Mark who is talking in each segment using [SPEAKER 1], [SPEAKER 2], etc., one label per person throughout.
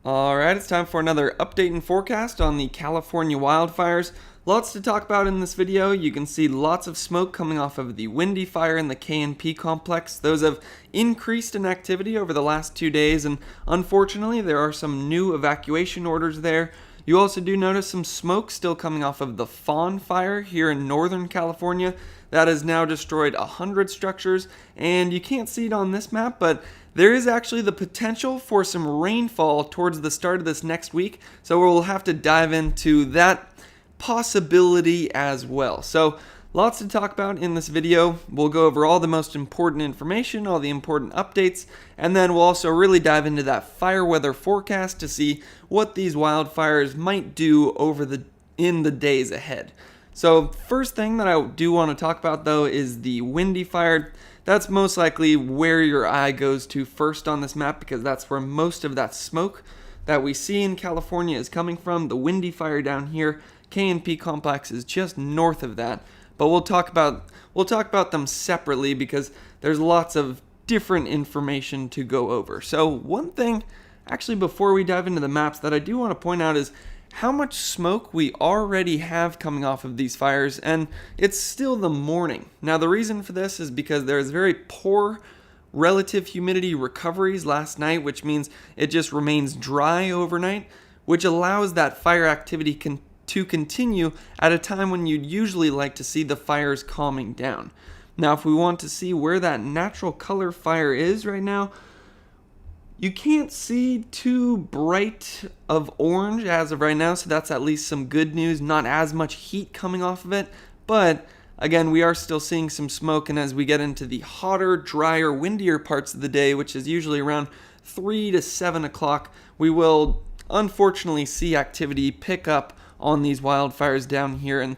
[SPEAKER 1] Alright, it's time for another update and forecast on the California wildfires. Lots to talk about in this video. You can see lots of smoke coming off of the Windy Fire in the KNP Complex. Those have increased in activity over the last 2 days, and unfortunately there are some new evacuation orders there. You also do notice some smoke still coming off of the Fawn Fire here in Northern California. That has now destroyed 100 structures, and you can't see it on this map, but there is actually the potential for some rainfall towards the start of this next week, so we'll have to dive into that possibility as well. So lots to talk about in this video. We'll go over all the most important information, all the important updates, and then we'll also really dive into that fire weather forecast to see what these wildfires might do in the days ahead. So first thing that I do want to talk about though is the Windy Fire. That's most likely where your eye goes to first on this map, because that's where most of that smoke that we see in California is coming from. The Windy Fire down here, KNP Complex is just north of that. But we'll talk about them separately because there's lots of different information to go over. So one thing, actually before we dive into the maps, that I do want to point out is how much smoke we already have coming off of these fires, and it's still the morning. Now the reason for this is because there's very poor relative humidity recoveries last night, which means it just remains dry overnight, which allows that fire activity to continue at a time when you'd usually like to see the fires calming down. Now if we want to see where that natural color fire is right now, you can't see too bright of orange as of right now, so that's at least some good news. Not as much heat coming off of it, but again, we are still seeing some smoke, and as we get into the hotter, drier, windier parts of the day, which is usually around 3 to 7 o'clock, we will unfortunately see activity pick up on these wildfires down here in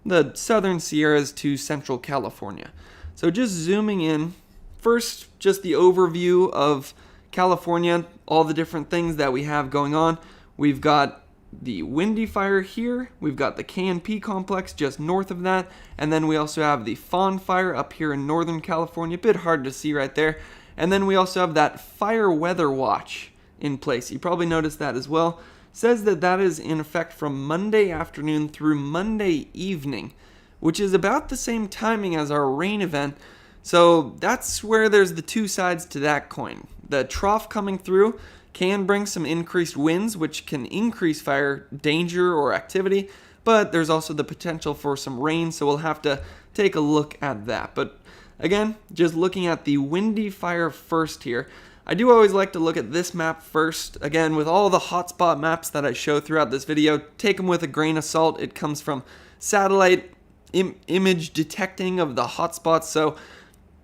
[SPEAKER 1] the southern Sierras to central California. So just zooming in, first just the overview of California, all the different things that we have going on. We've got the Windy Fire here, we've got the KNP Complex just north of that, and then we also have the Fawn Fire up here in Northern California, a bit hard to see right there, and then we also have that fire weather watch in place. You probably noticed that as well. It says that is in effect from Monday afternoon through Monday evening, which is about the same timing as our rain event. So that's where there's the two sides to that coin. The trough coming through can bring some increased winds, which can increase fire danger or activity, but there's also the potential for some rain, so we'll have to take a look at that. But again, just looking at the Windy Fire first here, I do always like to look at this map first. Again, with all the hotspot maps that I show throughout this video, take them with a grain of salt. It comes from satellite image detecting of the hotspots, so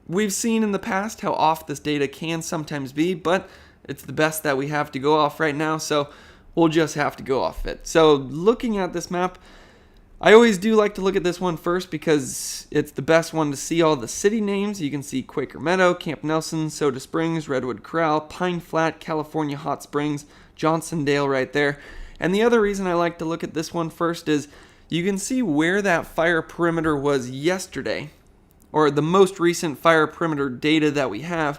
[SPEAKER 1] we've seen in the past how off this data can sometimes be, but it's the best that we have to go off right now, so we'll just have to go off it. So looking at this map, I always do like to look at this one first because it's the best one to see all the city names. You can see Quaker Meadow, Camp Nelson, Soda Springs, Redwood Corral, Pine Flat, California Hot Springs, Johnsondale right there. And the other reason I like to look at this one first is you can see where that fire perimeter was yesterday, or the most recent fire perimeter data that we have,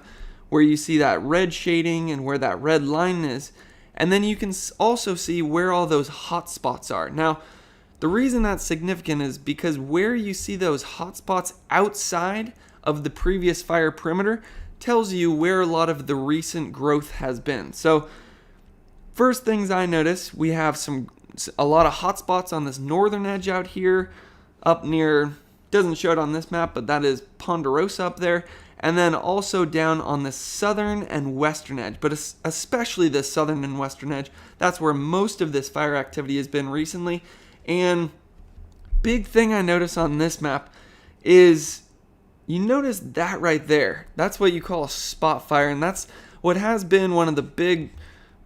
[SPEAKER 1] where you see that red shading and where that red line is. And then you can also see where all those hot spots are. Now, the reason that's significant is because where you see those hot spots outside of the previous fire perimeter tells you where a lot of the recent growth has been. So, first things I notice, we have a lot of hot spots on this northern edge out here, up near, doesn't show it on this map, but that is Ponderosa up there, and then also down on the southern and western edge, but especially the southern and western edge. That's where most of this fire activity has been recently. And big thing I notice on this map is you notice that right there. That's what you call a spot fire, and that's what has been one of the big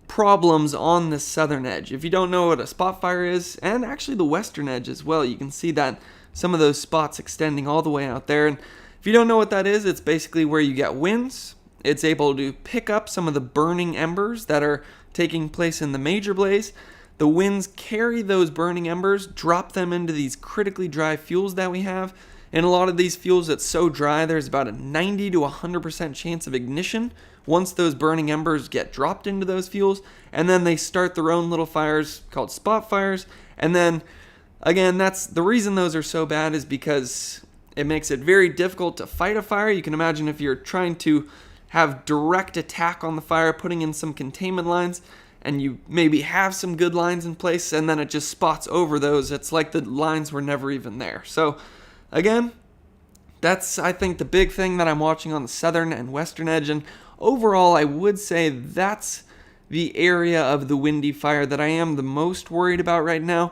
[SPEAKER 1] problems on the southern edge. If you don't know what a spot fire is, and actually the western edge as well, you can see that some of those spots extending all the way out there. And if you don't know what that is, it's basically where you get winds. It's able to pick up some of the burning embers that are taking place in the major blaze. The winds carry those burning embers, drop them into these critically dry fuels that we have. In a lot of these fuels, it's so dry, there's about a 90 to 100% chance of ignition once those burning embers get dropped into those fuels, and then they start their own little fires called spot fires. And then again, that's the reason those are so bad, is because it makes it very difficult to fight a fire. You can imagine if you're trying to have direct attack on the fire, putting in some containment lines, and you maybe have some good lines in place, and then it just spots over those. It's like the lines were never even there. So again, that's, I think, the big thing that I'm watching on the southern and western edge. And overall, I would say that's the area of the windy fire that I am the most worried about right now.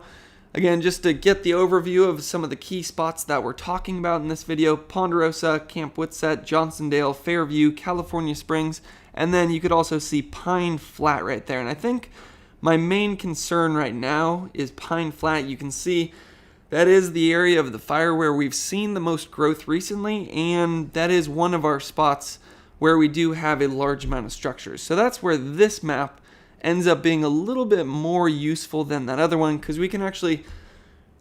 [SPEAKER 1] Again, just to get the overview of some of the key spots that we're talking about in this video: Ponderosa, Camp Whitsett, Johnsondale, Fairview, California Springs, and then you could also see Pine Flat right there. And I think my main concern right now is Pine Flat. You can see that is the area of the fire where we've seen the most growth recently, and that is one of our spots where we do have a large amount of structures. So that's where this map ends up being a little bit more useful than that other one, because we can actually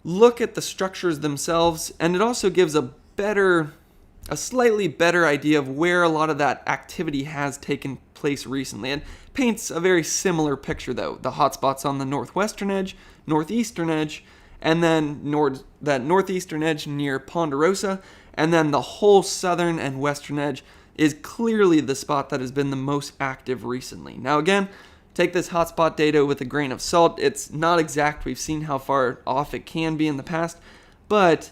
[SPEAKER 1] look at the structures themselves, and it also gives a slightly better idea of where a lot of that activity has taken place recently. And paints a very similar picture though. The hotspots on the northwestern edge, northeastern edge, and then that northeastern edge near Ponderosa, and then the whole southern and western edge is clearly the spot that has been the most active recently. Now again, take this hotspot data with a grain of salt. It's not exact. We've seen how far off it can be in the past, but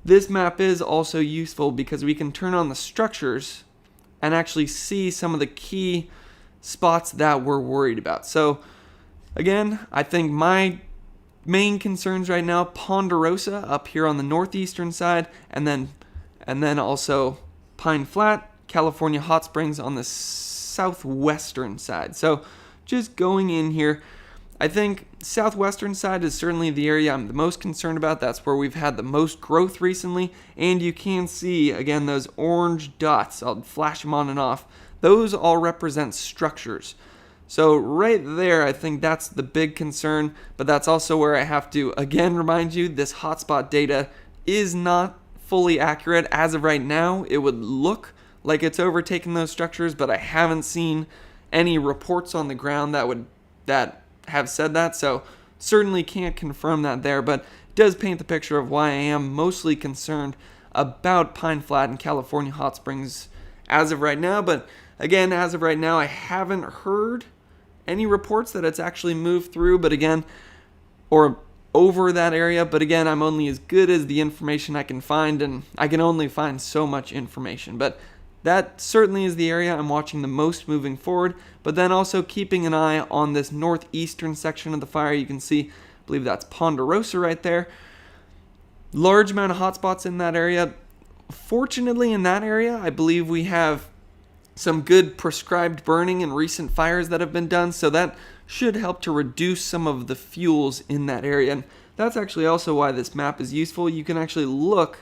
[SPEAKER 1] this map is also useful because we can turn on the structures and actually see some of the key spots that we're worried about. So again, I think my main concerns right now: Ponderosa up here on the northeastern side, and then also Pine Flat, California Hot Springs on the southwestern side. So just going in here, I think southwestern side is certainly the area I'm the most concerned about. That's where we've had the most growth recently, and you can see again those orange dots. I'll flash them on and off. Those all represent structures. So right there, I think that's the big concern, but that's also where I have to again remind you, this hotspot data is not fully accurate. As of right now, it would look like it's overtaken those structures, but I haven't seen any reports on the ground that have said that, so certainly can't confirm that there, but it does paint the picture of why I am mostly concerned about Pine Flat and California Hot Springs as of right now. But again, as of right now, I haven't heard any reports that it's actually moved through, but again, or over that area. But again, I'm only as good as the information I can find, and I can only find so much information. But that certainly is the area I'm watching the most moving forward, but then also keeping an eye on this northeastern section of the fire. You can see, I believe that's Ponderosa right there. Large amount of hotspots in that area. Fortunately, in that area, I believe we have some good prescribed burning in recent fires that have been done, so that should help to reduce some of the fuels in that area. And that's actually also why this map is useful. You can actually look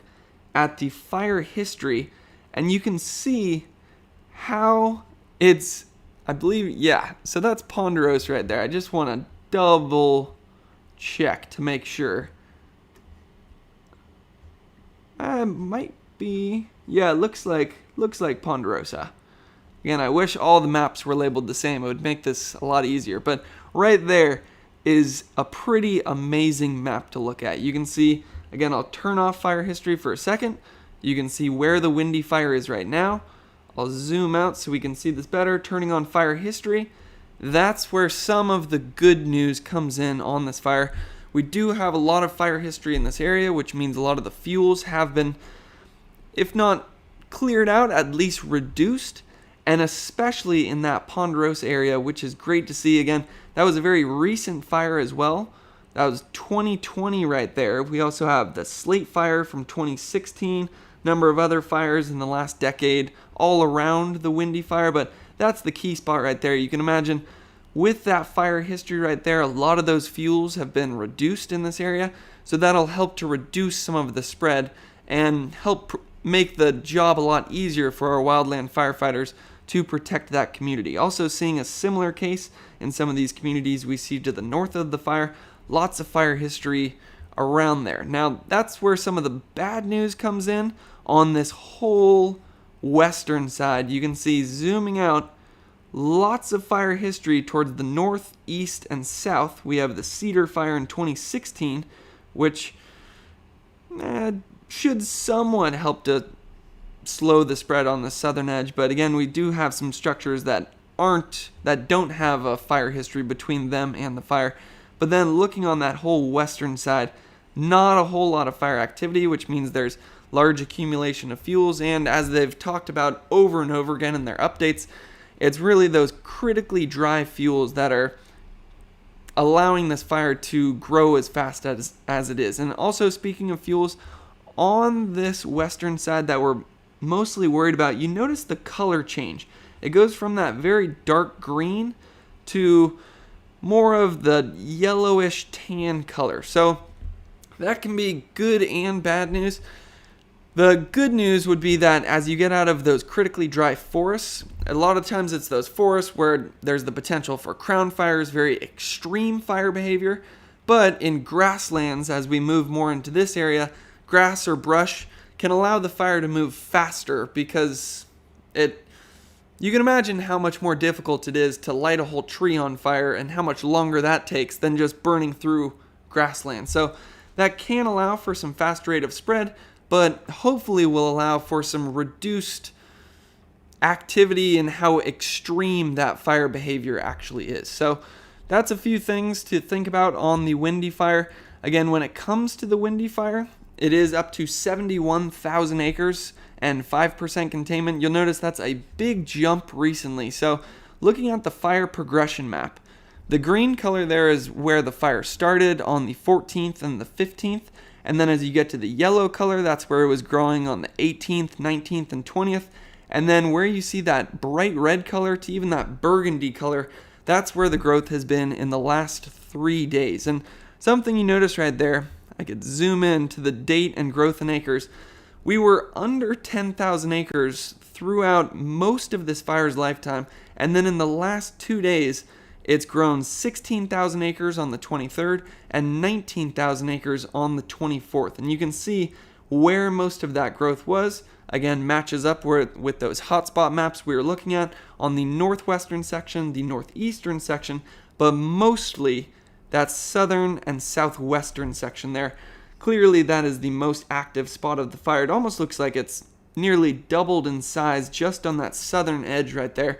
[SPEAKER 1] at the fire history, and you can see how it's, I believe, yeah, so that's Ponderosa right there. I just want to double check to make sure. Might be, yeah, it looks like Ponderosa. Again, I wish all the maps were labeled the same. It would make this a lot easier. But right there is a pretty amazing map to look at. You can see, again, I'll turn off fire history for a second. You can see where the windy fire is right now. I'll zoom out so we can see this better. Turning on fire history, that's where some of the good news comes in on this fire. We do have a lot of fire history in this area, which means a lot of the fuels have been, if not cleared out, at least reduced, and especially in that Ponderosa area, which is great to see. Again, that was a very recent fire as well. That was 2020 right there. We also have the Slate Fire from 2016, number of other fires in the last decade all around the windy fire, but that's the key spot right there. You can imagine with that fire history right there, a lot of those fuels have been reduced in this area, so that'll help to reduce some of the spread and help make the job a lot easier for our wildland firefighters to protect that community. Also seeing a similar case in some of these communities we see to the north of the fire, lots of fire history around there. Now that's where some of the bad news comes in on this whole western side. You can see zooming out lots of fire history towards the north, east, and south. We have the Cedar Fire in 2016, which should somewhat help to slow the spread on the southern edge, but again, we do have some structures that don't have a fire history between them and the fire. But then looking on that whole western side, not a whole lot of fire activity, which means there's large accumulation of fuels, and as they've talked about over and over again in their updates, it's really those critically dry fuels that are allowing this fire to grow as fast as it is. And also, speaking of fuels, on this western side that we're mostly worried about, you notice the color change. It goes from that very dark green to more of the yellowish tan color. So that can be good and bad news. The good news would be that as you get out of those critically dry forests, a lot of times it's those forests where there's the potential for crown fires, very extreme fire behavior. But in grasslands, as we move more into this area, grass or brush can allow the fire to move faster, because you can imagine how much more difficult it is to light a whole tree on fire and how much longer that takes than just burning through grassland. So that can allow for some fast rate of spread, but hopefully will allow for some reduced activity and how extreme that fire behavior actually is. So that's a few things to think about on the windy fire. Again, when it comes to the windy fire, it is up to 71,000 acres and 5% containment. You'll notice that's a big jump recently. So looking at the fire progression map, the green color there is where the fire started on the 14th and the 15th. And then as you get to the yellow color, that's where it was growing on the 18th, 19th, and 20th. And then where you see that bright red color to even that burgundy color, that's where the growth has been in the last 3 days. And something you notice right there, I could zoom in to the date and growth in acres. We were under 10,000 acres throughout most of this fire's lifetime. And then in the last 2 days, it's grown 16,000 acres on the 23rd and 19,000 acres on the 24th. And you can see where most of that growth was. Again, matches up with those hotspot maps we were looking at on the northwestern section, the northeastern section, but mostly that southern and southwestern section there. Clearly that is the most active spot of the fire. It almost looks like it's nearly doubled in size just on that southern edge right there.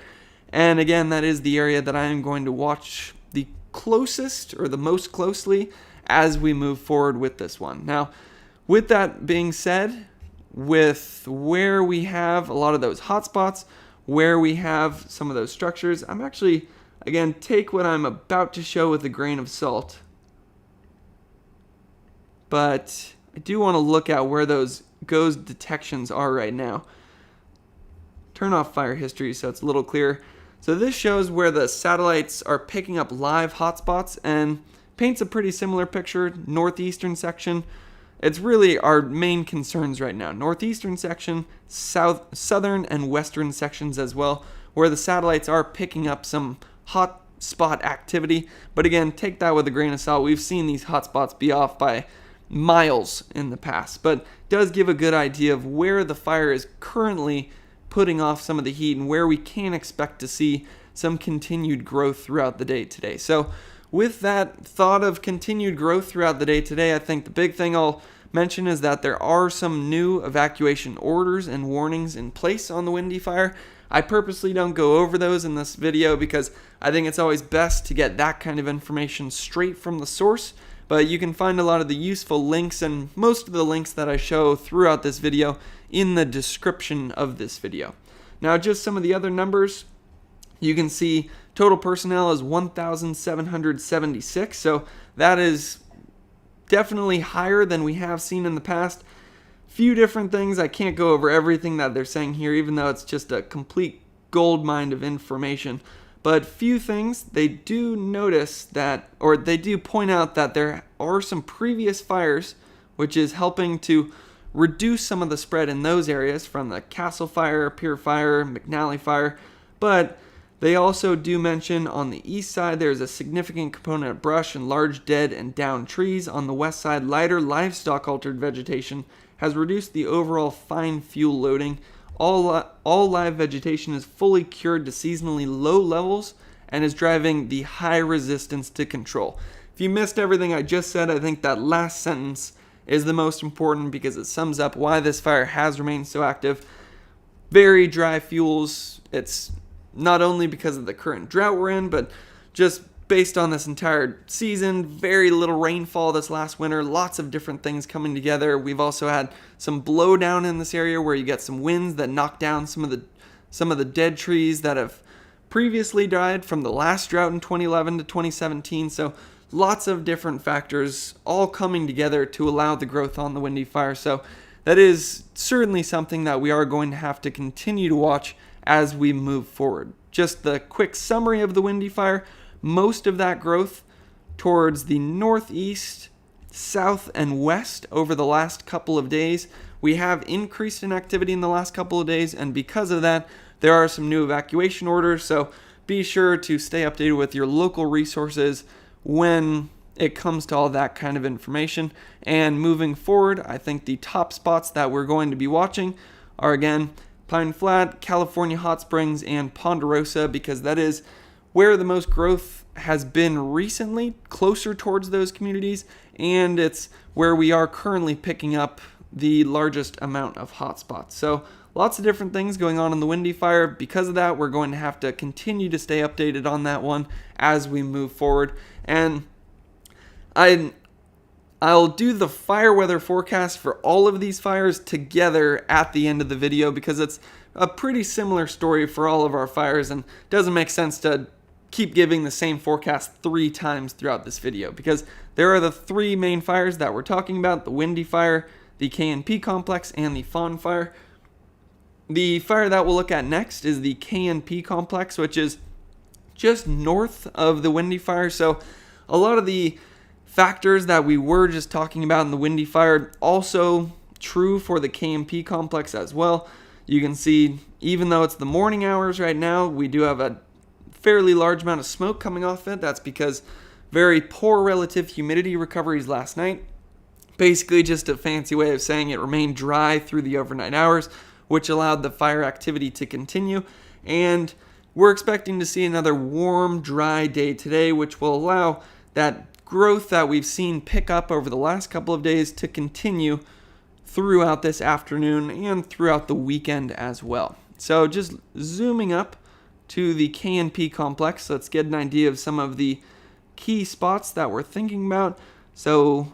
[SPEAKER 1] And again, that is the area that I am going to watch the closest or the most closely as we move forward with this one. Now, with that being said, with where we have a lot of those hotspots, where we have some of those structures, I'm actually, again, take what I'm about to show with a grain of salt. But I do want to look at where those GOES detections are right now. Turn off fire history so it's a little clearer. So this shows where the satellites are picking up live hotspots and paints a pretty similar picture. Northeastern section, it's really our main concerns right now. Northeastern section, southern and western sections as well, where the satellites are picking up some hot spot activity. But again, take that with a grain of salt. We've seen these hotspots be off by miles in the past, but does give a good idea of where the fire is currently putting off some of the heat and where we can expect to see some continued growth throughout the day today. So with that thought of continued growth throughout the day today, I think the big thing I'll mention is that there are some new evacuation orders and warnings in place on the windy fire. I purposely don't go over those in this video because I think it's always best to get that kind of information straight from the source. But you can find a lot of the useful links and most of the links that I show throughout this video in the description of this video. Now, just some of the other numbers. You can see total personnel is 1,776, so that is definitely higher than we have seen in the past. Few different things. I can't go over everything that they're saying here, even though it's just a complete gold mine of information. But few things, they do notice that, or they do point out that there are some previous fires, which is helping to reduce some of the spread in those areas from the Castle Fire, Pier Fire, McNally Fire. But they also do mention on the east side there's a significant component of brush and large dead and downed trees. On the west side, lighter livestock altered vegetation has reduced the overall fine fuel loading all live vegetation is fully cured to seasonally low levels and is driving the high resistance to control. If you missed everything I just said, I think that last sentence is the most important because it sums up why this fire has remained so active. Very dry fuels. It's not only because of the current drought we're in, but just based on this entire season, very little rainfall this last winter, lots of different things coming together. We've also had some blowdown in this area where you get some winds that knock down some of the dead trees that have previously died from the last drought in 2011 to 2017. So lots of different factors all coming together to allow the growth on the windy fire. So that is certainly something that we are going to have to continue to watch as we move forward. Just the quick summary of the windy fire. Most of that growth towards the northeast, south, and west over the last couple of days. We have increased in activity in the last couple of days, and because of that, there are some new evacuation orders, so be sure to stay updated with your local resources when it comes to all that kind of information. And moving forward, I think the top spots that we're going to be watching are, again, Pine Flat, California Hot Springs, and Ponderosa, because that is where the most growth has been recently, closer towards those communities, and it's where we are currently picking up the largest amount of hotspots. So lots of different things going on in the windy fire. Because of that, we're going to have to continue to stay updated on that one as we move forward. And I'll do the fire weather forecast for all of these fires together at the end of the video because it's a pretty similar story for all of our fires, and it doesn't make sense to keep giving the same forecast 3 times throughout this video because there are the 3 main fires that we're talking about: the windy fire, the KNP Complex, and the Fawn Fire. The fire that we'll look at next is the KNP Complex, which is just north of the windy fire. So a lot of the factors that we were just talking about in the windy fire also true for the KNP Complex as well. You can see, even though it's the morning hours right now, we do have a fairly large amount of smoke coming off it. That's because very poor relative humidity recoveries last night. Basically just a fancy way of saying it remained dry through the overnight hours, which allowed the fire activity to continue. And we're expecting to see another warm, dry day today, which will allow that growth that we've seen pick up over the last couple of days to continue throughout this afternoon and throughout the weekend as well. So just zooming up to the KNP Complex, let's get an idea of some of the key spots that we're thinking about. So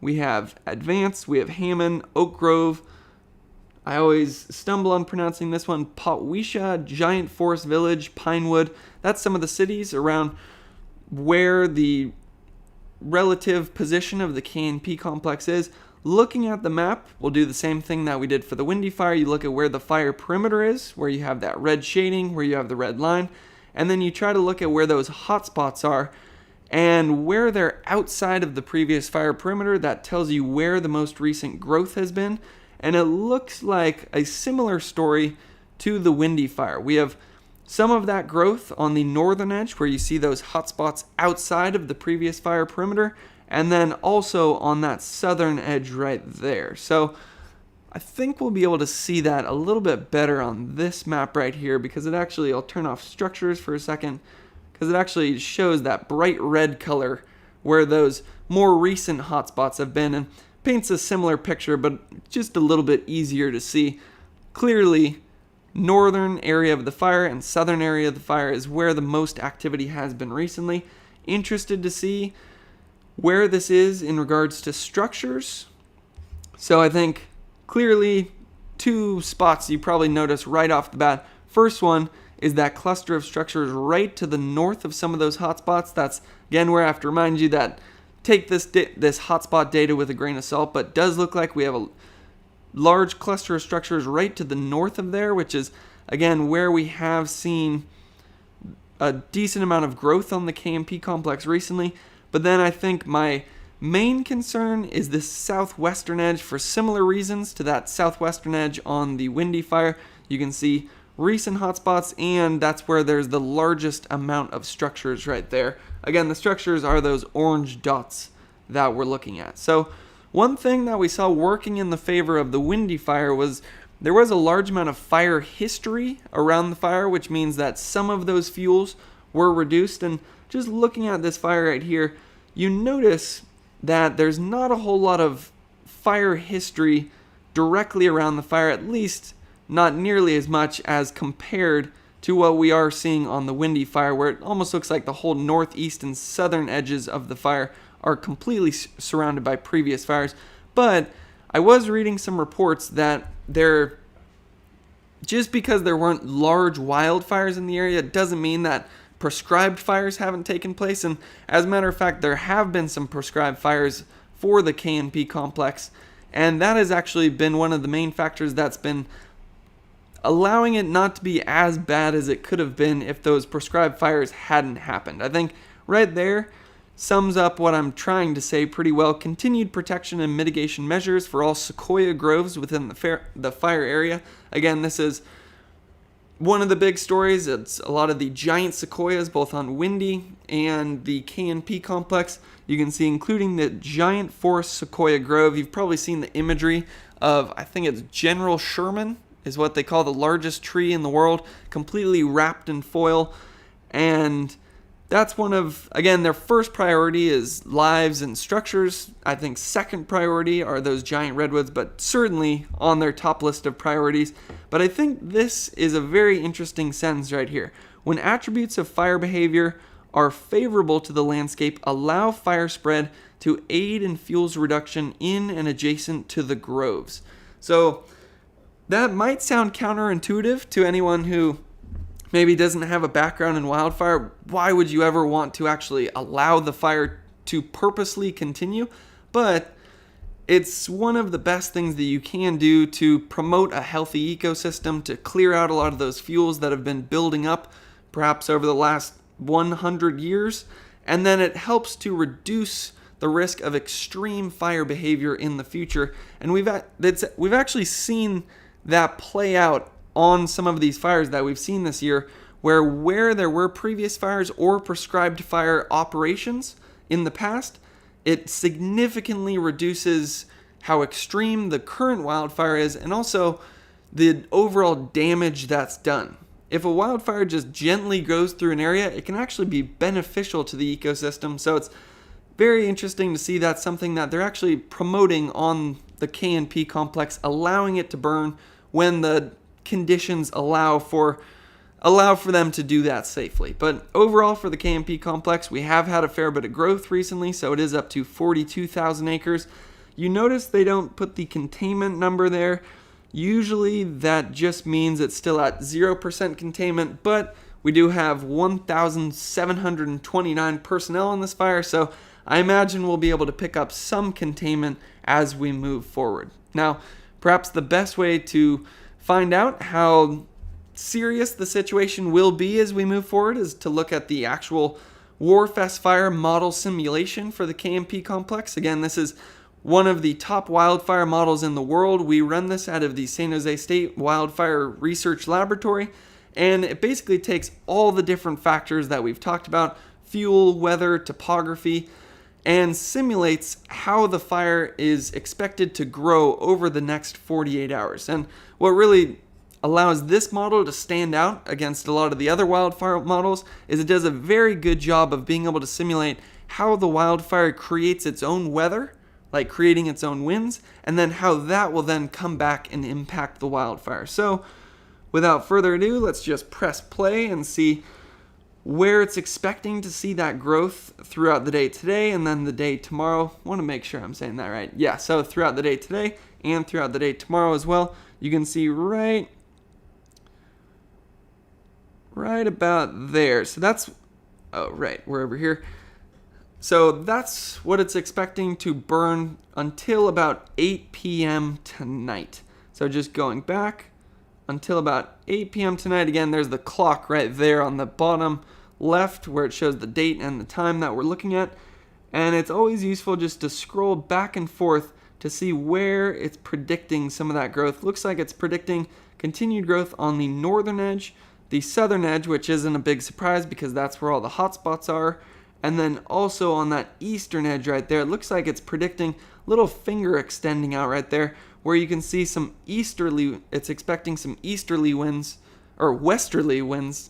[SPEAKER 1] we have Advance, we have Hammond, Oak Grove. I always stumble on pronouncing this one. Potwisha, Giant Forest Village, Pinewood. That's some of the cities around where the relative position of the KNP Complex is. Looking at the map, we'll do the same thing that we did for the windy fire. You look at where the fire perimeter is, where you have that red shading, where you have the red line, and then you try to look at where those hot spots are and where they're outside of the previous fire perimeter. That tells you where the most recent growth has been, and it looks like a similar story to the windy fire. We have some of that growth on the northern edge where you see those hot spots outside of the previous fire perimeter, and then also on that southern edge right there. So I think we'll be able to see that a little bit better on this map right here, because it actually, I'll turn off structures for a second, because it actually shows that bright red color where those more recent hotspots have been, and paints a similar picture, but just a little bit easier to see. Clearly, northern area of the fire and southern area of the fire is where the most activity has been recently. Interested to see where this is in regards to structures. So I think clearly 2 spots you probably notice right off the bat. First one is that cluster of structures right to the north of some of those hotspots. That's, again, where I have to remind you that take this hotspot data with a grain of salt, but it does look like we have a large cluster of structures right to the north of there, which is, again, where we have seen a decent amount of growth on the KNP Complex recently. But then I think my main concern is this southwestern edge for similar reasons to that southwestern edge on the windy fire. You can see recent hotspots, and that's where there's the largest amount of structures right there. Again, the structures are those orange dots that we're looking at. So one thing that we saw working in the favor of the windy fire was there was a large amount of fire history around the fire, which means that some of those fuels were reduced. And just looking at this fire right here, you notice that there's not a whole lot of fire history directly around the fire, at least not nearly as much as compared to what we are seeing on the Windy Fire, where it almost looks like the whole northeast and southern edges of the fire are completely surrounded by previous fires. But I was reading some reports that just because there weren't large wildfires in the area doesn't mean that prescribed fires haven't taken place. And as a matter of fact, there have been some prescribed fires for the KNP complex, and that has actually been one of the main factors that's been allowing it not to be as bad as it could have been if those prescribed fires hadn't happened. I think right there sums up what I'm trying to say pretty well. Continued protection and mitigation measures for all sequoia groves within the fire area. Again, this is one of the big stories. It's a lot of the giant sequoias, both on Windy and the KNP complex. You can see including the giant forest sequoia grove. You've probably seen the imagery of, I think it's General Sherman, is what they call the largest tree in the world, completely wrapped in foil. And that's one of, again, their first priority is lives and structures. I think second priority are those giant redwoods, but certainly on their top list of priorities. But I think this is a very interesting sentence right here. When attributes of fire behavior are favorable to the landscape, allow fire spread to aid in fuels reduction in and adjacent to the groves. So that might sound counterintuitive to anyone who maybe doesn't have a background in wildfire. Why would you ever want to actually allow the fire to purposely continue? But it's one of the best things that you can do to promote a healthy ecosystem, to clear out a lot of those fuels that have been building up perhaps over the last 100 years. And then it helps to reduce the risk of extreme fire behavior in the future. And we've actually seen that play out on some of these fires that we've seen this year, where there were previous fires or prescribed fire operations in the past, it significantly reduces how extreme the current wildfire is and also the overall damage that's done. If a wildfire just gently goes through an area, it can actually be beneficial to the ecosystem. So it's very interesting to see that's something that they're actually promoting on the KNP complex, allowing it to burn when the conditions allow for them to do that safely. But overall for the KNP complex, we have had a fair bit of growth recently, so it is up to 42,000 acres. You notice they don't put the containment number there. Usually that just means it's still at 0% containment, but we do have 1,729 personnel in this fire, so I imagine we'll be able to pick up some containment as we move forward. Now, perhaps the best way to find out how serious the situation will be as we move forward is to look at the actual WRF-SFIRE model simulation for the KNP complex. Again, this is one of the top wildfire models in the world. We run this out of the San Jose State Wildfire Research Laboratory, and it basically takes all the different factors that we've talked about, fuel, weather, topography, and simulates how the fire is expected to grow over the next 48 hours. And what really allows this model to stand out against a lot of the other wildfire models is it does a very good job of being able to simulate how the wildfire creates its own weather, like creating its own winds, and then how that will then come back and impact the wildfire. So without further ado, let's just press play and see where it's expecting to see that growth throughout the day today and then the day tomorrow. I want to make sure I'm saying that right. Yeah, so throughout the day today and throughout the day tomorrow as well, you can see right about there. So that's, oh, right, we're over here. So that's what it's expecting to burn until about 8 p.m. tonight. So just going back until about 8 p.m. tonight. Again, there's the clock right there on the bottom left where it shows the date and the time that we're looking at. And it's always useful just to scroll back and forth to see where it's predicting some of that growth. Looks like it's predicting continued growth on the northern edge, the southern edge, which isn't a big surprise because that's where all the hot spots are. And then also on that eastern edge right there, it looks like it's predicting a little finger extending out right there, where you can see some easterly, it's expecting some easterly winds, or westerly winds,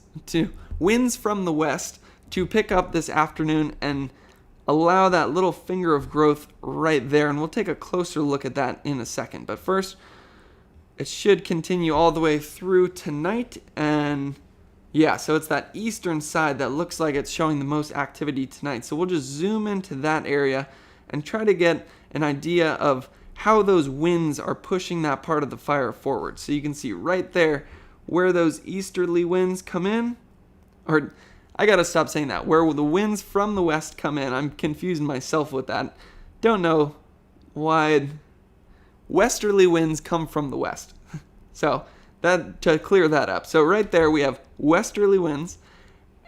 [SPEAKER 1] winds from the west to pick up this afternoon and allow that little finger of growth right there. And we'll take a closer look at that in a second. But first, it should continue all the way through tonight. And yeah, so it's that eastern side that looks like it's showing the most activity tonight. So we'll just zoom into that area and try to get an idea of how those winds are pushing that part of the fire forward. So you can see right there where those easterly winds come in, or I gotta stop saying that, where the winds from the west come in. I'm confusing myself with that. Don't know why westerly winds come from the west. So that, to clear that up. So right there we have westerly winds,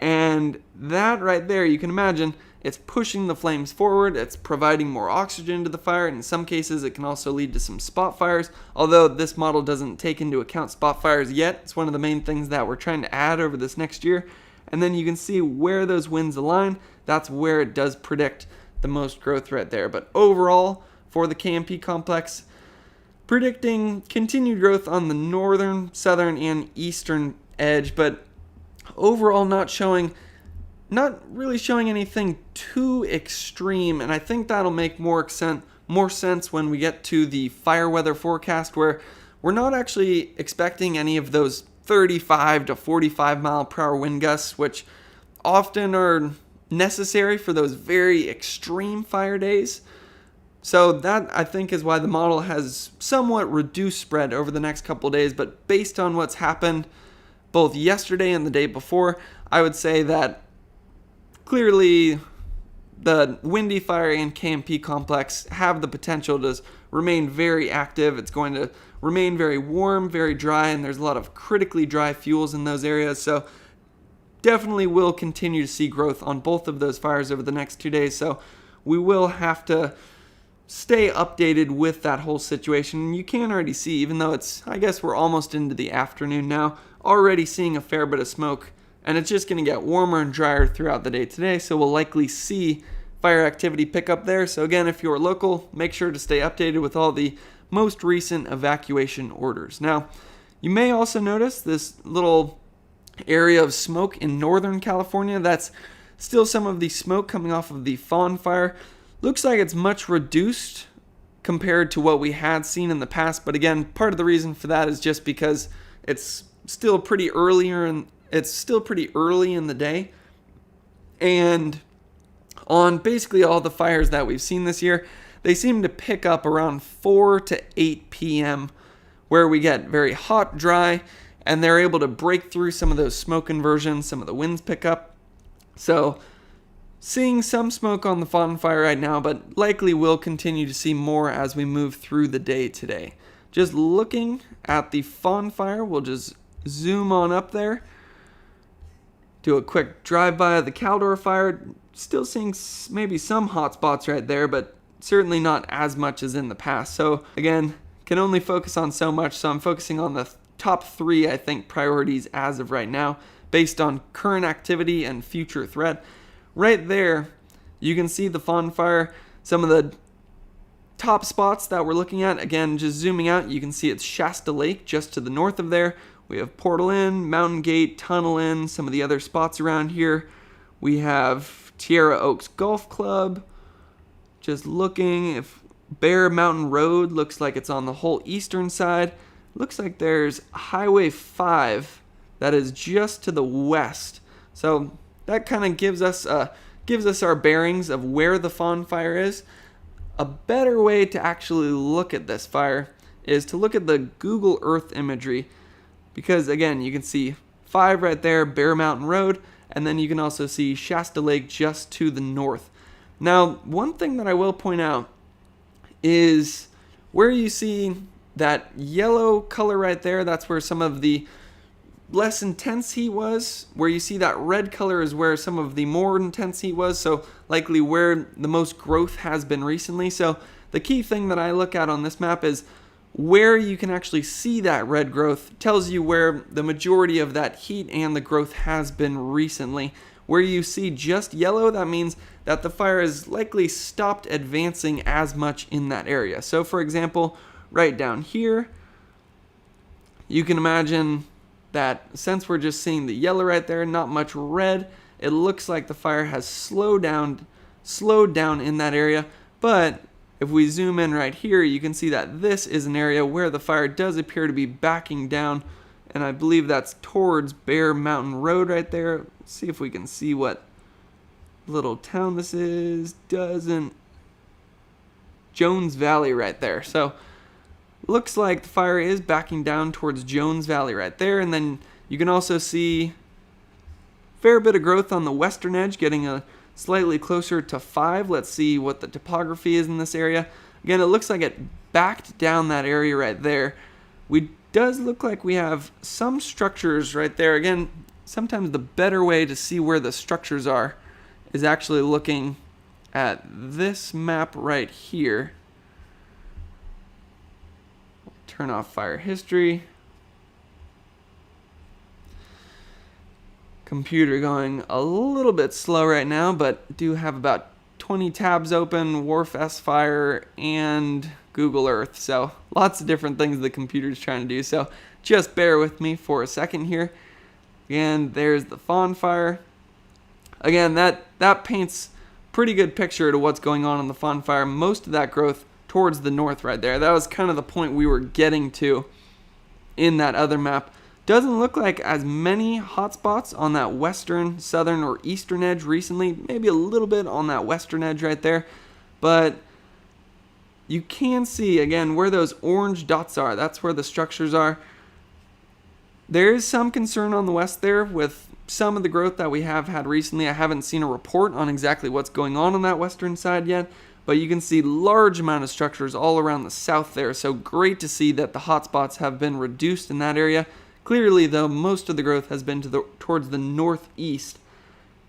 [SPEAKER 1] and that right there, you can imagine, it's pushing the flames forward, it's providing more oxygen to the fire. In some cases, it can also lead to some spot fires, although this model doesn't take into account spot fires yet. It's one of the main things that we're trying to add over this next year. And then you can see where those winds align. That's where it does predict the most growth right there. But overall, for the KNP complex, predicting continued growth on the northern, southern, and eastern edge, but overall not really showing anything too extreme. And I think that'll make more sense when we get to the fire weather forecast, where we're not actually expecting any of those 35 to 45 mile per hour wind gusts, which often are necessary for those very extreme fire days. So that, I think, is why the model has somewhat reduced spread over the next couple days. But based on what's happened both yesterday and the day before, I would say that clearly the Windy Fire and KNP complex have the potential to remain very active. It's going to remain very warm, very dry, and there's a lot of critically dry fuels in those areas. So definitely will continue to see growth on both of those fires over the next 2 days. So we will have to stay updated with that whole situation. You can already see, even though I guess we're almost into the afternoon now, already seeing a fair bit of smoke. And it's just going to get warmer and drier throughout the day today, so we'll likely see fire activity pick up there. So again, if you're local, make sure to stay updated with all the most recent evacuation orders. Now, you may also notice this little area of smoke in Northern California. That's still some of the smoke coming off of the Fawn Fire. Looks like it's much reduced compared to what we had seen in the past, but again, part of the reason for that is just because it's still pretty early in the day, and on basically all the fires that we've seen this year, they seem to pick up around 4 to 8 p.m. where we get very hot, dry, and they're able to break through some of those smoke inversions, some of the winds pick up. So seeing some smoke on the Fawn Fire right now, but likely will continue to see more as we move through the day today. Just looking at the Fawn Fire, we'll just zoom on up there. Do a quick drive-by of the Caldor Fire. Still seeing maybe some hot spots right there, but certainly not as much as in the past. So again, can only focus on so much, so I'm focusing on the top 3, I think, priorities as of right now, based on current activity and future threat. Right there, you can see the Fawn Fire, some of the top spots that we're looking at. Again, just zooming out, you can see it's Shasta Lake just to the north of there. We have Portal Inn, Mountain Gate, Tunnel Inn, some of the other spots around here. We have Tierra Oaks Golf Club. Just looking, if Bear Mountain Road looks like it's on the whole eastern side. Looks like there's Highway 5 that is just to the west. So that kind of gives us our bearings of where the Fawn Fire is. A better way to actually look at this fire is to look at the Google Earth imagery, because again, you can see 5 right there, Bear Mountain Road, and then you can also see Shasta Lake just to the north. Now, one thing that I will point out is where you see that yellow color right there, that's where some of the less intense heat was. Where you see that red color is where some of the more intense heat was, so likely where the most growth has been recently. So the key thing that I look at on this map is where you can actually see that red growth. Tells you where the majority of that heat and the growth has been recently. Where you see just yellow, that means that the fire has likely stopped advancing as much in that area. So for example, right down here. You can imagine that since we're just seeing the yellow right there, not much red, it looks like the fire has slowed down in that area. But if we zoom in right here, you can see that this is an area where the fire does appear to be backing down, and I believe that's towards Bear Mountain Road right there. Let's see if we can see what little town this is. Jones Valley right there. So looks like the fire is backing down towards Jones Valley right there, and then you can also see a fair bit of growth on the western edge, getting a slightly closer to 5. Let's see what the topography is in this area. Again, it looks like it backed down that area right there. Does look like we have some structures right there. Again, sometimes the better way to see where the structures are is actually looking at this map right here. Turn off fire history. Computer going a little bit slow right now, but do have about 20 tabs open, WRF-SFIRE and Google Earth. So lots of different things the computer's trying to do. So just bear with me for a second here. And there's the Fawn Fire. Again, that paints pretty good picture to what's going on the Fawn Fire. Most of that growth towards the north right there. That was kind of the point we were getting to in that other map. Doesn't look like as many hotspots on that western, southern, or eastern edge recently. Maybe a little bit on that western edge right there. But you can see, again, where those orange dots are. That's where the structures are. There is some concern on the west there with some of the growth that we have had recently. I haven't seen a report on exactly what's going on that western side yet. But you can see large amount of structures all around the south there. So great to see that the hotspots have been reduced in that area. Clearly, though, most of the growth has been towards the northeast.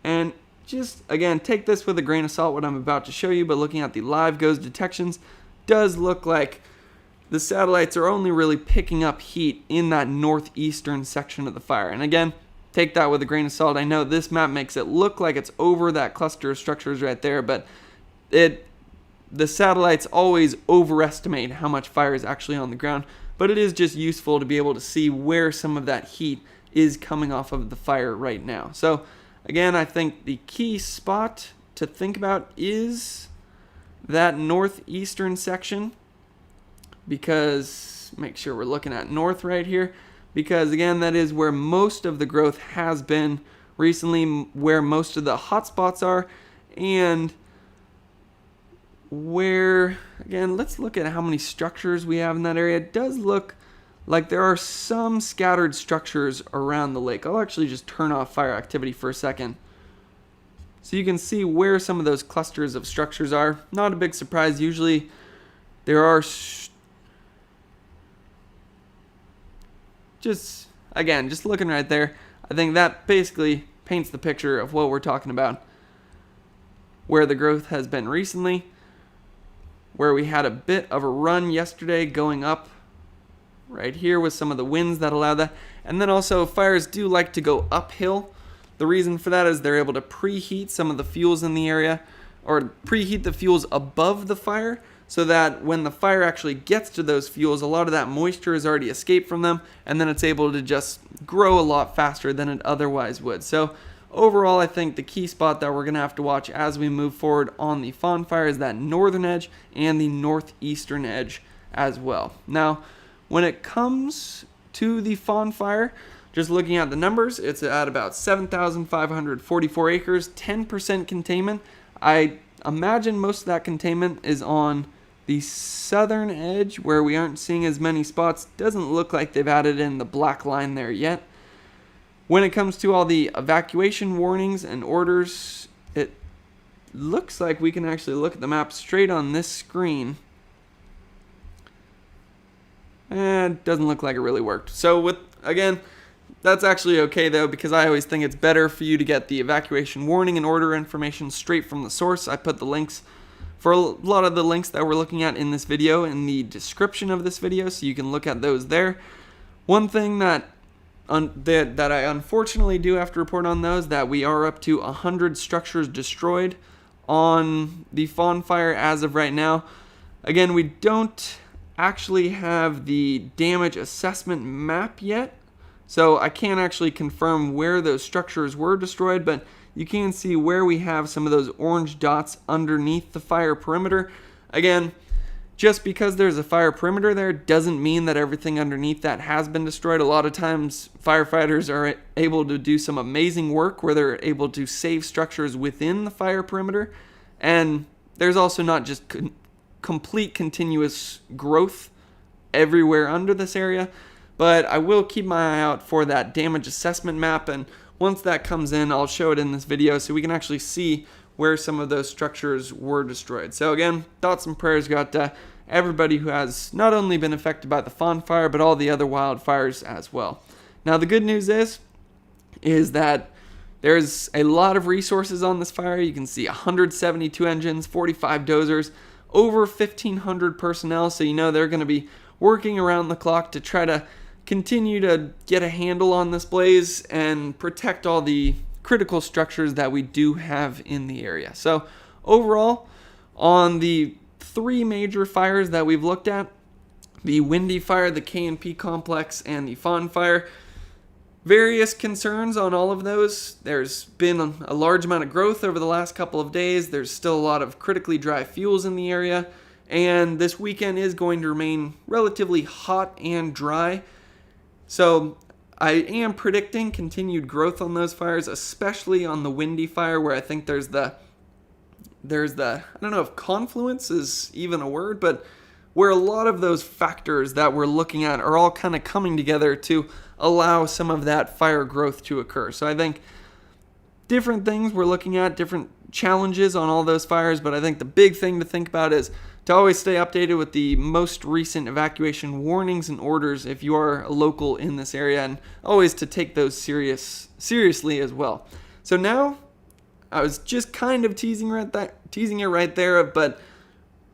[SPEAKER 1] And just, again, take this with a grain of salt, what I'm about to show you, but looking at the live GOES detections, does look like the satellites are only really picking up heat in that northeastern section of the fire. And again, take that with a grain of salt. I know this map makes it look like it's over that cluster of structures right there, but the satellites always overestimate how much fire is actually on the ground. But it is just useful to be able to see where some of that heat is coming off of the fire right now. So again, I think the key spot to think about is that northeastern section, because make sure we're looking at north right here, because again, that is where most of the growth has been recently, where most of the hotspots are, and where, again, let's look at how many structures we have in that area. It does look like there are some scattered structures around the lake. I'll actually just turn off fire activity for a second, so you can see where some of those clusters of structures are. Not a big surprise. Usually there are just looking right there, I think that basically paints the picture of what we're talking about, where the growth has been recently, where we had a bit of a run yesterday going up right here with some of the winds that allow that. And then also, fires do like to go uphill. The reason for that is they're able to preheat some of the fuels in the area, or preheat the fuels above the fire, so that when the fire actually gets to those fuels, a lot of that moisture has already escaped from them, and then it's able to just grow a lot faster than it otherwise would. So overall, I think the key spot that we're going to have to watch as we move forward on the Fawn Fire is that northern edge and the northeastern edge as well. Now, when it comes to the Fawn Fire, just looking at the numbers, it's at about 7,544 acres, 10% containment. I imagine most of that containment is on the southern edge where we aren't seeing as many spots. Doesn't look like they've added in the black line there yet. When it comes to all the evacuation warnings and orders, it looks like we can actually look at the map straight on this screen. It doesn't look like it really worked. So again, that's actually okay though, because I always think it's better for you to get the evacuation warning and order information straight from the source. I put the links for a lot of the links that we're looking at in this video in the description of this video, so you can look at those there. One thing that I unfortunately do have to report on those, that we are up to 100 structures destroyed on the Fawn Fire as of right now. Again, we don't actually have the damage assessment map yet, so I can't actually confirm where those structures were destroyed, but you can see where we have some of those orange dots underneath the fire perimeter. Again, just because there's a fire perimeter there doesn't mean that everything underneath that has been destroyed. A lot of times firefighters are able to do some amazing work where they're able to save structures within the fire perimeter. And there's also not just complete continuous growth everywhere under this area, but I will keep my eye out for that damage assessment map, and once that comes in, I'll show it in this video so we can actually see where some of those structures were destroyed. So again, thoughts and prayers go out to everybody who has not only been affected by the Fawn Fire, but all the other wildfires as well. Now the good news is that there's a lot of resources on this fire. You can see 172 engines, 45 dozers, over 1,500 personnel, so you know they're going to be working around the clock to try to continue to get a handle on this blaze and protect all the critical structures that we do have in the area. So overall, on the three major fires that we've looked at, the Windy Fire, the KNP Complex, and the Fawn Fire, various concerns on all of those. There's been a large amount of growth over the last couple of days. There's still a lot of critically dry fuels in the area, and this weekend is going to remain relatively hot and dry. So I am predicting continued growth on those fires, especially on the Windy Fire, where I think there's the I don't know if confluence is even a word, but where a lot of those factors that we're looking at are all kind of coming together to allow some of that fire growth to occur. So I think different things we're looking at, different challenges on all those fires, but I think the big thing to think about is to always stay updated with the most recent evacuation warnings and orders if you are a local in this area, and always to take those seriously as well. So now, I was just kind of teasing it right there, but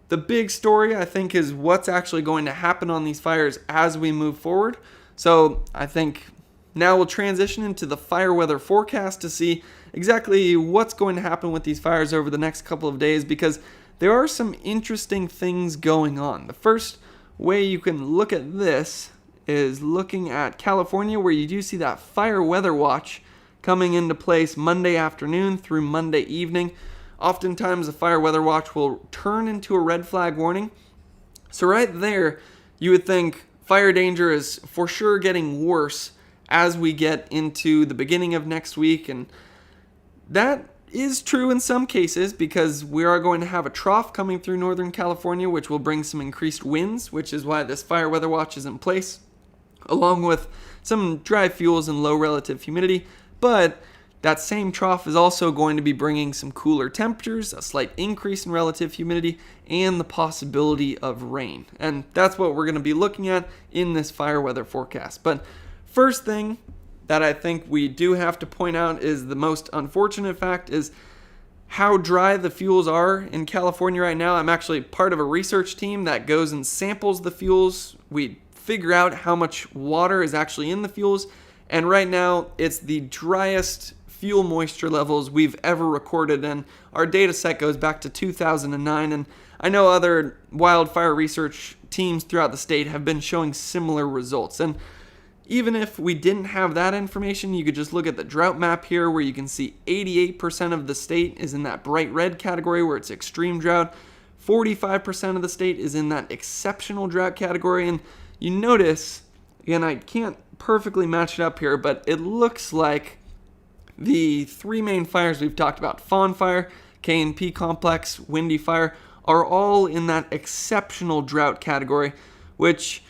[SPEAKER 1] the big story I think is what's actually going to happen on these fires as we move forward. So I think now we'll transition into the fire weather forecast to see exactly what's going to happen with these fires over the next couple of days, because there are some interesting things going on. The first way you can look at this is looking at California, where you do see that fire weather watch coming into place Monday afternoon through Monday evening. Oftentimes the fire weather watch will turn into a red flag warning. So right there, you would think fire danger is for sure getting worse as we get into the beginning of next week, and that is true in some cases because we are going to have a trough coming through Northern California, which will bring some increased winds, which is why this fire weather watch is in place, along with some dry fuels and low relative humidity. But that same trough is also going to be bringing some cooler temperatures, a slight increase in relative humidity, and the possibility of rain. And that's what we're going to be looking at in this fire weather forecast. But first thing that I think we do have to point out is the most unfortunate fact is how dry the fuels are in California right now. I'm actually part of a research team that goes and samples the fuels. We figure out how much water is actually in the fuels, and right now it's the driest fuel moisture levels we've ever recorded, and our data set goes back to 2009, and I know other wildfire research teams throughout the state have been showing similar results. And even if we didn't have that information, you could just look at the drought map here, where you can see 88% of the state is in that bright red category where it's extreme drought. 45% of the state is in that exceptional drought category. And you notice, again, I can't perfectly match it up here, but it looks like the three main fires we've talked about, Fawn Fire, KNP Complex, Windy Fire, are all in that exceptional drought category, which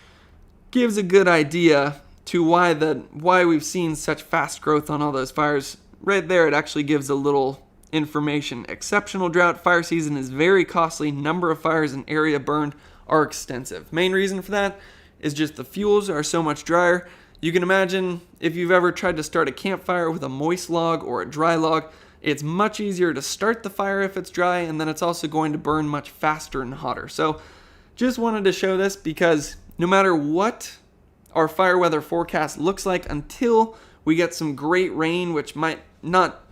[SPEAKER 1] gives a good idea to why we've seen such fast growth on all those fires. Right there, it actually gives a little information. Exceptional drought, fire season is very costly, number of fires and area burned are extensive. Main reason for that is just the fuels are so much drier. You can imagine if you've ever tried to start a campfire with a moist log or a dry log, it's much easier to start the fire if it's dry, and then it's also going to burn much faster and hotter. So just wanted to show this because no matter what our fire weather forecast looks like, until we get some great rain, which might not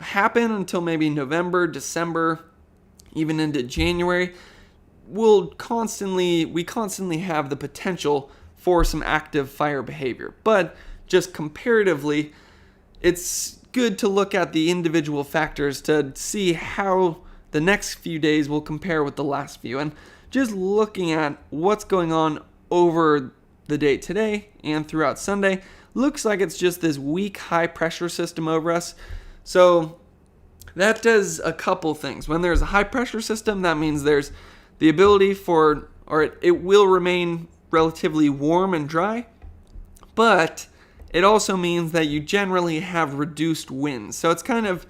[SPEAKER 1] happen until maybe November, December, even into January, we constantly have the potential for some active fire behavior. But just comparatively, it's good to look at the individual factors to see how the next few days will compare with the last few. And just looking at what's going on over the day today and throughout Sunday, looks like it's just this weak high pressure system over us. So that does a couple things. When there's a high pressure system, that means there's the ability for, or it will remain relatively warm and dry, but it also means that you generally have reduced winds. So it's kind of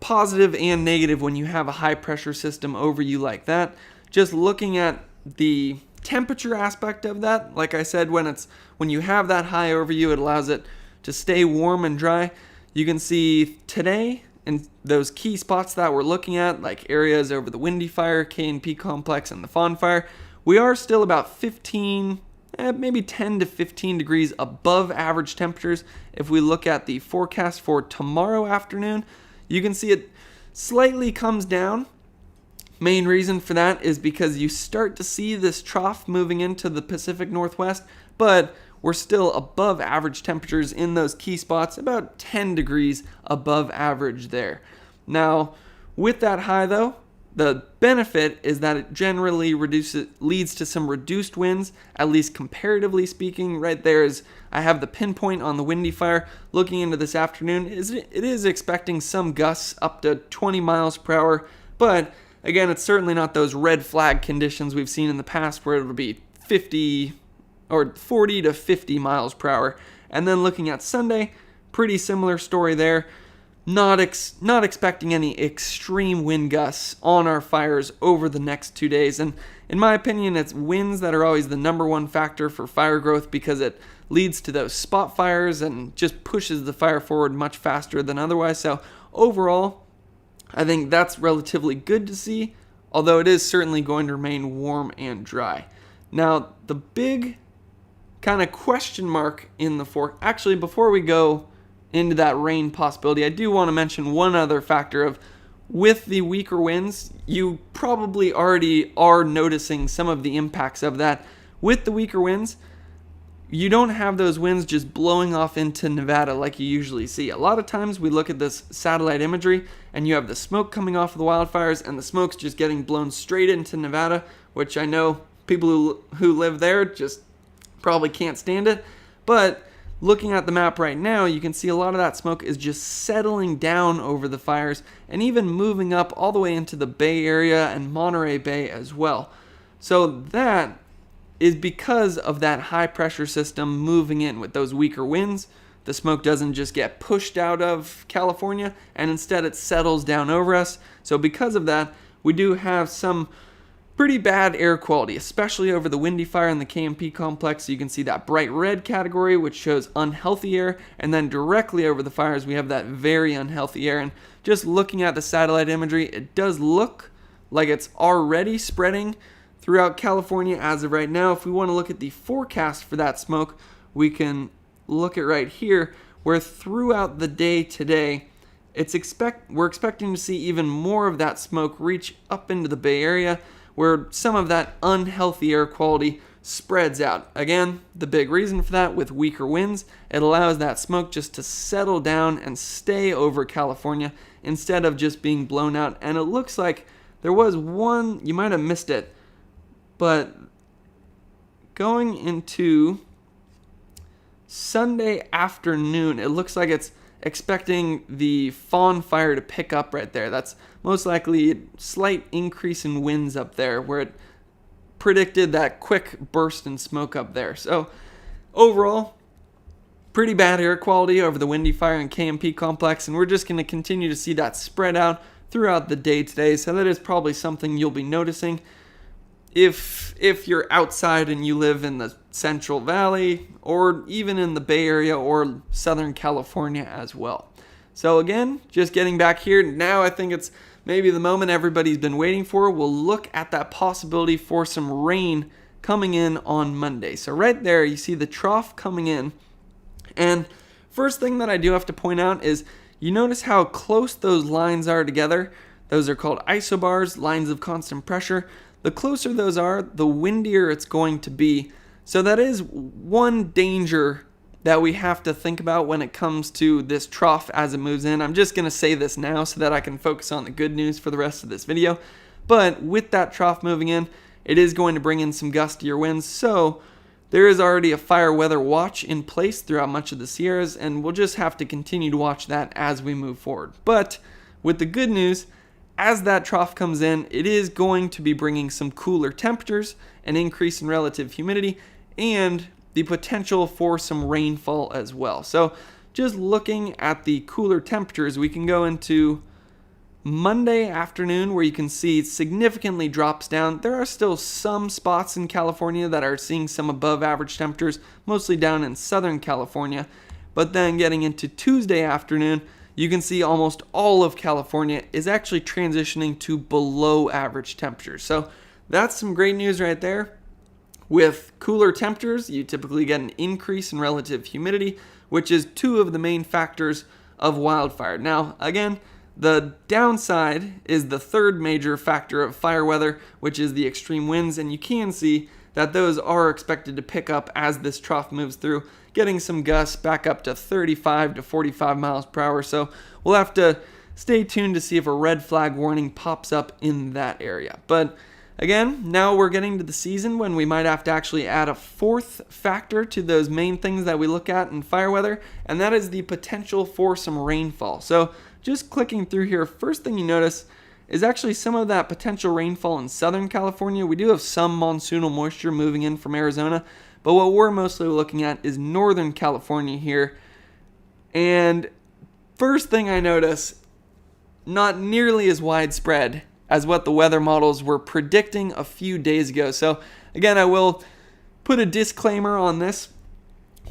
[SPEAKER 1] positive and negative when you have a high pressure system over you like that. Just looking at the temperature aspect of that, like I said, when you have that high over you, it allows it to stay warm and dry. You can see today in those key spots that we're looking at, like areas over the Windy Fire, KNP Complex, and the Fawn Fire, we are still about 15, maybe 10 to 15 degrees above average temperatures. If we look at the forecast for tomorrow afternoon, you can see it slightly comes down. Main reason for that is because you start to see this trough moving into the Pacific Northwest, but we're still above average temperatures in those key spots, about 10 degrees above average there. Now, with that high though, the benefit is that it generally leads to some reduced winds, at least comparatively speaking. Right there is, I have the pinpoint on the Windy Fire. Looking into this afternoon, it is expecting some gusts up to 20 miles per hour, but again, it's certainly not those red flag conditions we've seen in the past where it'll be 50 or 40 to 50 miles per hour. And then looking at Sunday, pretty similar story there. Not expecting any extreme wind gusts on our fires over the next 2 days. And in my opinion, it's winds that are always the number one factor for fire growth because it leads to those spot fires and just pushes the fire forward much faster than otherwise. So overall, I think that's relatively good to see, although it is certainly going to remain warm and dry. Now, the big kind of question mark in the actually, before we go into that rain possibility, I do want to mention one other factor of, with the weaker winds, you probably already are noticing some of the impacts of that. With the weaker winds, you don't have those winds just blowing off into Nevada like you usually see. A lot of times we look at this satellite imagery and you have the smoke coming off of the wildfires and the smoke's just getting blown straight into Nevada, which I know people who live there just probably can't stand it. But looking at the map right now, you can see a lot of that smoke is just settling down over the fires and even moving up all the way into the Bay Area and Monterey Bay as well. So that is because of that high pressure system moving in with those weaker winds. The smoke doesn't just get pushed out of California, and instead it settles down over us. So because of that, we do have some pretty bad air quality, especially over the Windy Fire and the KNP Complex. So you can see that bright red category, which shows unhealthy air, and then directly over the fires, we have that very unhealthy air. And just looking at the satellite imagery, it does look like it's already spreading throughout California as of right now. If we want to look at the forecast for that smoke, we can look at right here, where throughout the day today, we're expecting to see even more of that smoke reach up into the Bay Area, where some of that unhealthy air quality spreads out. Again, the big reason for that, with weaker winds, it allows that smoke just to settle down and stay over California instead of just being blown out. And it looks like there was one, you might have missed it, but going into Sunday afternoon, it looks like it's expecting the Fawn Fire to pick up right there. That's most likely a slight increase in winds up there, where it predicted that quick burst in smoke up there. So overall, pretty bad air quality over the Windy Fire and KNP Complex, and we're just going to continue to see that spread out throughout the day today. So that is probably something you'll be noticing if you're outside and you live in the Central Valley, or even in the Bay Area or Southern California as well. So again, just getting back here, now I think it's maybe the moment everybody's been waiting for. We'll look at that possibility for some rain coming in on Monday. So right there, you see the trough coming in. And first thing that I do have to point out is, you notice how close those lines are together. Those are called isobars, lines of constant pressure. the closer those are, the windier it's going to be. So that is one danger that we have to think about when it comes to this trough as it moves in. I'm just going to say this now so that I can focus on the good news for the rest of this video. But with that trough moving in, it is going to bring in some gustier winds. So there is already a fire weather watch in place throughout much of the Sierras, and we'll just have to continue to watch that as we move forward. But with the good news, as that trough comes in, it is going to be bringing some cooler temperatures, an increase in relative humidity, and the potential for some rainfall as well. So just looking at the cooler temperatures, we can go into Monday afternoon where you can see it significantly drops down. There are still some spots in California that are seeing some above average temperatures, mostly down in Southern California. But then getting into Tuesday afternoon, you can see almost all of California is actually transitioning to below average temperatures. So that's some great news right there. With cooler temperatures, you typically get an increase in relative humidity, which is two of the main factors of wildfire. Now, again, the downside is the third major factor of fire weather, which is the extreme winds, and you can see that those are expected to pick up as this trough moves through, getting some gusts back up to 35 to 45 miles per hour. So we'll have to stay tuned to see if a red flag warning pops up in that area. But again, now we're getting to the season when we might have to actually add a fourth factor to those main things that we look at in fire weather, and that is the potential for some rainfall. So just clicking through here, first thing you notice is actually some of that potential rainfall in Southern California. We do have some monsoonal moisture moving in from Arizona, but what we're mostly looking at is Northern California here. And first thing I notice, not nearly as widespread as what the weather models were predicting a few days ago. So again, I will put a disclaimer on this.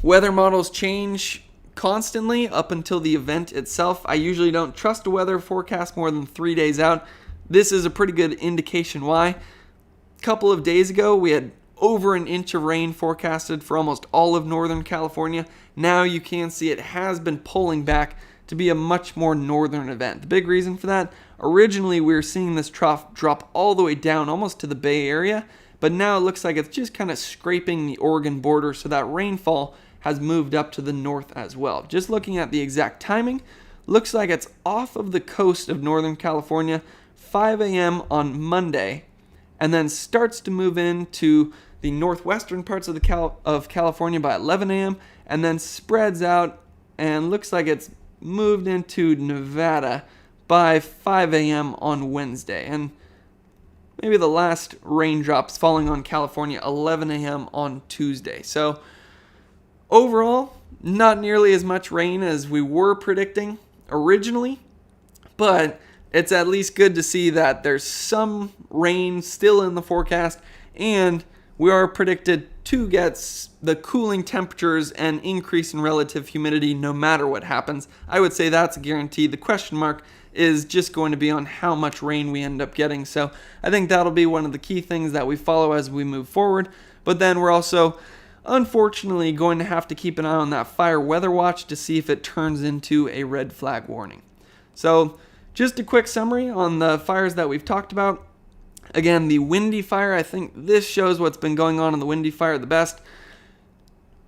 [SPEAKER 1] Weather models change constantly up until the event itself. I usually don't trust a weather forecast more than 3 days out. This is a pretty good indication why. A couple of days ago, we had over an inch of rain forecasted for almost all of Northern California. Now you can see it has been pulling back to be a much more northern event. The big reason for that, originally we were seeing this trough drop all the way down almost to the Bay Area, but now it looks like it's just kind of scraping the Oregon border, so that rainfall has moved up to the north as well. Just looking at the exact timing, looks like it's off of the coast of Northern California 5 a.m. on Monday, and then starts to move into the northwestern parts of California by 11 a.m., and then spreads out and looks like it's moved into Nevada by 5 a.m. on Wednesday. And maybe the last raindrops falling on California 11 a.m. on Tuesday. So overall, not nearly as much rain as we were predicting originally, but it's at least good to see that there's some rain still in the forecast, and we are predicted to get the cooling temperatures and increase in relative humidity no matter what happens. I would say that's a guarantee. The question mark is just going to be on how much rain we end up getting. So I think that'll be one of the key things that we follow as we move forward. But then we're also unfortunately going to have to keep an eye on that fire weather watch to see if it turns into a red flag warning. So just a quick summary on the fires that we've talked about. Again, the windy fire, I think this shows what's been going on in the windy fire the best.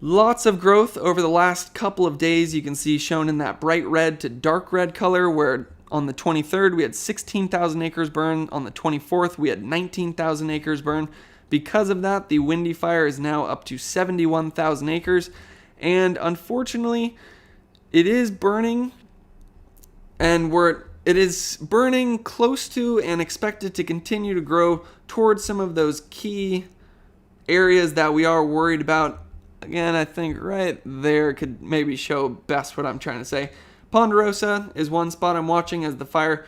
[SPEAKER 1] Lots of growth over the last couple of days. You can see shown in that bright red to dark red color, where on the 23rd we had 16,000 acres burn. On the 24th we had 19,000 acres burn. Because of that, the windy fire is now up to 71,000 acres. And unfortunately, it is burning, and it is burning close to and expected to continue to grow towards some of those key areas that we are worried about. Again, I think right there could maybe show best what I'm trying to say. Ponderosa is one spot I'm watching as the fire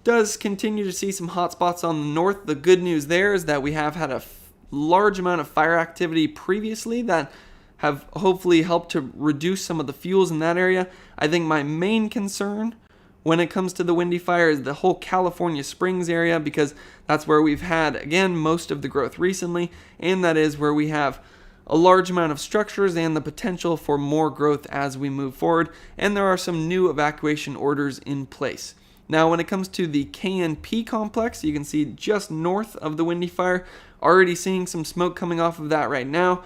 [SPEAKER 1] does continue to see some hot spots on the north. The good news there is that we have had a large amount of fire activity previously that have hopefully helped to reduce some of the fuels in that area. I think my main concern when it comes to the windy fire is the whole California Springs area, because that's where we've had, again, most of the growth recently, and that is where we have a large amount of structures and the potential for more growth as we move forward, and there are some new evacuation orders in place. Now, when it comes to the KNP Complex, you can see just north of the Windy Fire, already seeing some smoke coming off of that right now.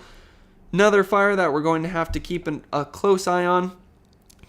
[SPEAKER 1] Another fire that we're going to have to keep a close eye on.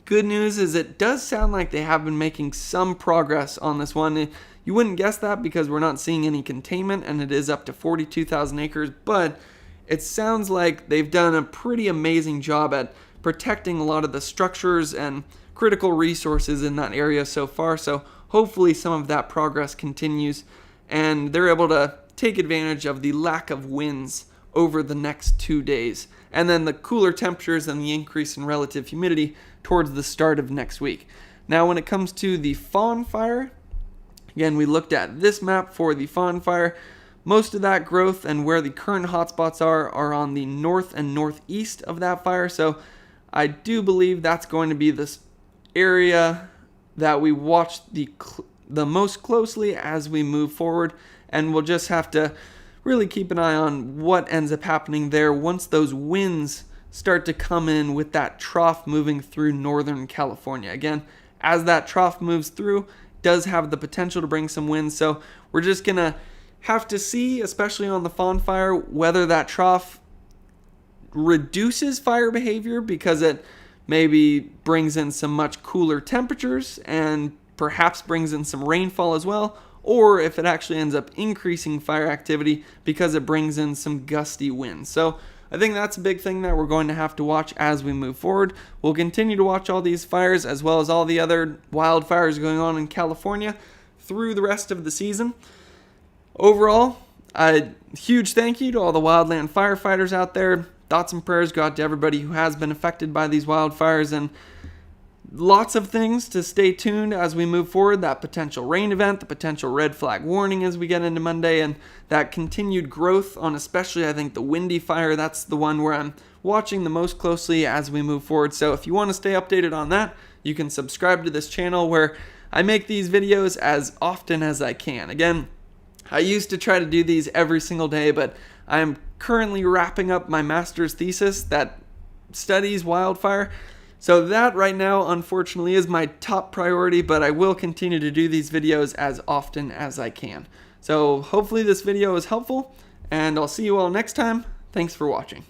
[SPEAKER 1] Good news is it does sound like they have been making some progress on this one. You wouldn't guess that because we're not seeing any containment, and it is up to 42,000 acres, but it sounds like they've done a pretty amazing job at protecting a lot of the structures and critical resources in that area so far. So hopefully some of that progress continues and they're able to take advantage of the lack of winds over the next 2 days, and then the cooler temperatures and the increase in relative humidity towards the start of next week. Now, when it comes to the Fawn Fire, again, we looked at this map for the Fawn Fire. Most of that growth and where the current hotspots are on the north and northeast of that fire. So I do believe that's going to be this area that we watch the most closely as we move forward, and we'll just have to really keep an eye on what ends up happening there once those winds start to come in with that trough moving through Northern California. Again, as that trough moves through, it does have the potential to bring some winds, so we're just gonna have to see, especially on the Fawn Fire, whether that trough reduces fire behavior because it maybe brings in some much cooler temperatures and perhaps brings in some rainfall as well, or if it actually ends up increasing fire activity because it brings in some gusty winds. So I think that's a big thing that we're going to have to watch as we move forward. We'll continue to watch all these fires as well as all the other wildfires going on in California through the rest of the season. Overall, a huge thank you to all the wildland firefighters out there. Thoughts and prayers go out to everybody who has been affected by these wildfires, and lots of things to stay tuned as we move forward. That potential rain event, the potential red flag warning as we get into Monday, and that continued growth on especially, I think, the Windy Fire. That's the one where I'm watching the most closely as we move forward. So if you want to stay updated on that, you can subscribe to this channel where I make these videos as often as I can. Again, I used to try to do these every single day, but I am currently wrapping up my master's thesis that studies wildfire. So that right now, unfortunately, is my top priority, but I will continue to do these videos as often as I can. So hopefully this video is helpful, and I'll see you all next time. Thanks for watching.